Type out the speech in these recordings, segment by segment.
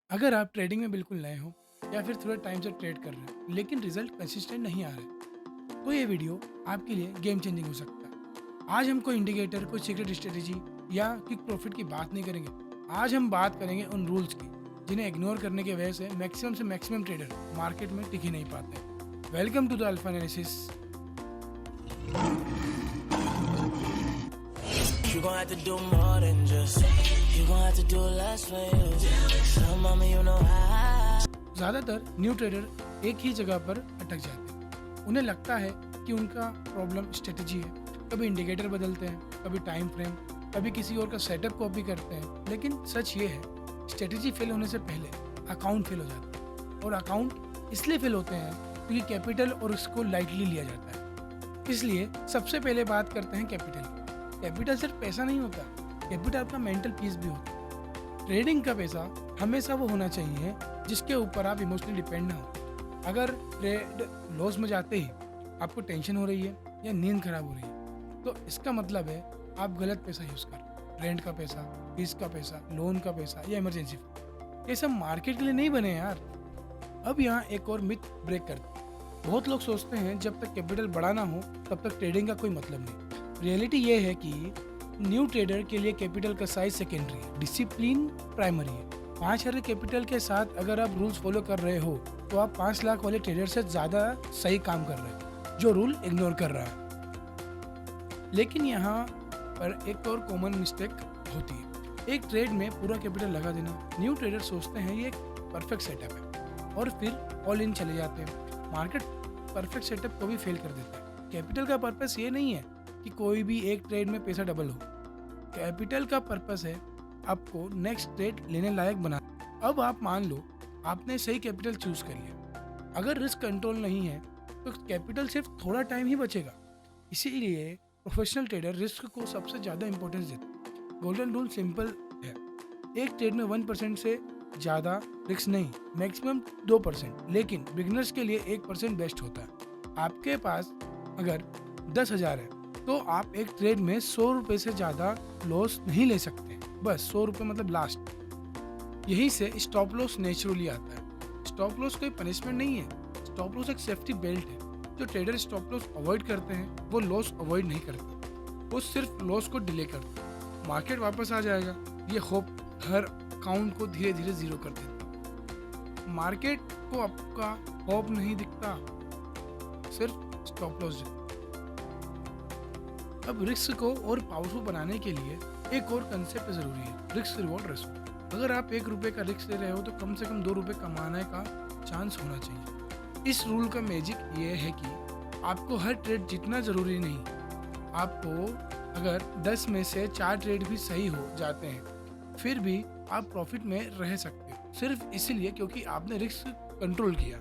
अगर आप ट्रेडिंग में बिल्कुल नए हो या फिर थोड़े टाइम से ट्रेड कर रहे हो लेकिन रिजल्ट कंसिस्टेंट नहीं आ रहे, तो ये वीडियो आपके लिए गेम चेंजिंग हो सकता है। आज हम कोई इंडिकेटर, कोई सीक्रेट स्ट्रेटेजी या क्विक प्रॉफिट की बात नहीं करेंगे। आज हम बात करेंगे उन रूल्स की जिन्हें इग्नोर करने की वजह से मैक्सिमम ट्रेडर मार्केट में टिक ही नहीं पाते। Welcome to the alpha analysis. You gon' have to do more than just. You gon' have to do less for you. Some mama, you know how. ज़्यादातर न्यू ट्रेडर एक ही जगह पर अटक जाते हैं। उन्हें लगता है कि उनका प्रॉब्लम स्ट्रेटजी है। कभी इंडिकेटर बदलते हैं, कभी टाइम फ्रेम, कभी किसी और का सेटअप कॉपी करते हैं। लेकिन सच ये है, स्ट्रेटजी फेल होने से पहले अकाउंट फेल हो जाता है। और अकाउंट इसलिए फेल होते हैं क्योंकि कैपिटल और उसको लाइटली लिया जाता है। इसलिए सबसे पहले बात करते हैं कैपिटल की। कैपिटल सिर्फ पैसा नहीं होता, कैपिटल आपका मेंटल पीस भी होता है। ट्रेडिंग का पैसा हमेशा वो होना चाहिए जिसके ऊपर आप इमोशनली डिपेंड ना हो। अगर ट्रेड लॉस में जाते ही आपको टेंशन हो रही है या नींद खराब हो रही है, तो इसका मतलब है आप गलत पैसा यूज़ कर रहे हो। रेंट का पैसा, फीस का पैसा, लोन का पैसा या इमरजेंसी फंड, ये सब मार्केट के लिए नहीं बने यार। अब यहाँ एक और मिथ ब्रेक करते हैं। बहुत लोग सोचते हैं जब तक कैपिटल बड़ा ना हो तब तक ट्रेडिंग का कोई मतलब नहीं। रियलिटी ये है कि न्यू ट्रेडर के लिए कैपिटल का साइज सेकेंडरी है, डिसिप्लिन प्राइमरी है। 5,000 कैपिटल के साथ अगर आप रूल्स फॉलो कर रहे हो तो आप 5 लाख वाले ट्रेडर से ज़्यादा सही काम कर रहे हो जो रूल इग्नोर कर रहा है। लेकिन यहाँ पर एक और कॉमन मिस्टेक होती है, एक ट्रेड में पूरा कैपिटल लगा देना। न्यू ट्रेडर सोचते हैं ये एक परफेक्ट सेटअप है और फिर ऑल इन चले जाते हैं। मार्केट परफेक्ट सेटअप को भी फेल कर देता है। कैपिटल का पर्पस ये नहीं है कि कोई भी एक ट्रेड में पैसा डबल हो। कैपिटल का पर्पस है आपको नेक्स्ट ट्रेड लेने लायक बना। अब आप मान लो आपने सही कैपिटल चूज कर लिया, अगर रिस्क कंट्रोल नहीं है तो कैपिटल सिर्फ थोड़ा टाइम ही बचेगा। इसीलिए प्रोफेशनल ट्रेडर रिस्क को सबसे ज़्यादा इंपॉर्टेंस देते हैं। गोल्डन रूल सिंपल है, एक ट्रेड में 1% से ज़्यादा रिस्क नहीं, मैक्सिमम 2%। लेकिन बिगिनर्स के लिए 1% बेस्ट होता है। आपके पास अगर 10,000 है तो आप एक ट्रेड में 100 रुपये से ज़्यादा लॉस नहीं ले सकते। बस 100 रुपये मतलब लास्ट। यहीं से स्टॉप लॉस नेचुरली आता है। स्टॉप लॉस कोई पनिशमेंट नहीं है, स्टॉप लॉस एक सेफ्टी बेल्ट है। जो ट्रेडर स्टॉप लॉस अवॉइड करते हैं वो लॉस अवॉइड नहीं करते, वो सिर्फ लॉस को डिले करते हैं। मार्केट वापस आ जाएगा, ये होप हर अकाउंट को धीरे धीरे जीरो कर देता है। मार्केट को आपका होप नहीं दिखता, सिर्फ स्टॉप लॉस दिखता। अब रिस्क को और पावरफुल बनाने के लिए एक और कंसेप्ट जरूरी है, रिस्क रिवॉर्ड रेशो। अगर आप 1 रुपये का रिस्क ले रहे हो तो कम से कम 2 रुपये कमाने का चांस होना चाहिए। इस रूल का मैजिक ये है कि आपको हर ट्रेड जीतना जरूरी नहीं। आपको अगर 10 में से 4 ट्रेड भी सही हो जाते हैं फिर भी आप प्रॉफिट में रह सकते हो, सिर्फ इसलिए क्योंकि आपने रिस्क कंट्रोल किया।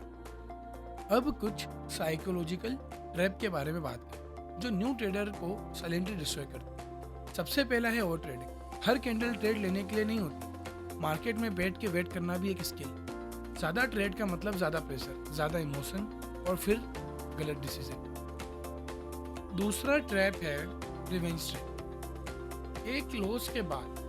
अब कुछ साइकोलॉजिकल ट्रैप के बारे में बात करें जो न्यू ट्रेडर को साइलेंटली डिस्ट्रॉय करते हैं। सबसे पहला है ओवर ट्रेडिंग। हर कैंडल ट्रेड लेने के लिए नहीं होती, मार्केट में बैठ के वेट करना भी एक स्किल। ज़्यादा ट्रेड का मतलब ज़्यादा प्रेशर, ज़्यादा इमोशन और फिर गलत डिसीजन। दूसरा ट्रैप है रिवेंज ट्रैप। एक लॉस के बाद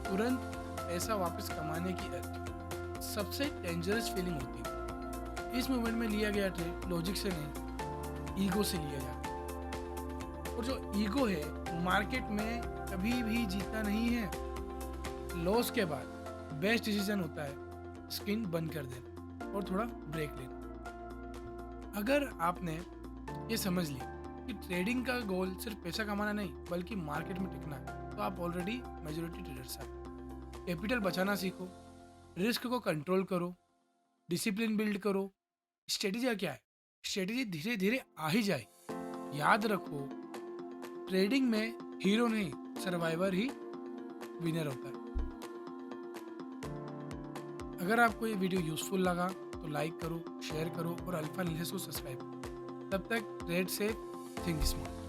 तुरंत पैसा वापस कमाने की अर्थ सबसे डेंजरस फीलिंग होती है। इस मोमेंट में लिया गया ट्रेड लॉजिक से नहीं, ईगो से लिया जाता है। और जो ईगो है मार्केट में कभी भी जीता नहीं है। लॉस के बाद बेस्ट डिसीजन होता है स्क्रीन बंद कर देना और थोड़ा ब्रेक लेना। अगर आपने ये समझ लिया कि ट्रेडिंग का गोल सिर्फ पैसा कमाना नहीं बल्कि मार्केट में टिकना है, तो आप ऑलरेडी मेजॉरिटी ट्रेडर्स हैं। कैपिटल बचाना सीखो, रिस्क को कंट्रोल करो, डिसिप्लिन बिल्ड करो। स्ट्रेटेजी क्या है? स्ट्रेटेजी धीरे धीरे आ ही जाए। याद रखो, ट्रेडिंग में हीरो नहीं, सर्वाइवर ही विनर होता है। अगर आपको ये वीडियो यूजफुल लगा तो लाइक करो, शेयर करो और अल्फा एनालिसिस को सब्सक्राइब करो। तब तक ट्रेड सेफ, थिंक स्मार्ट।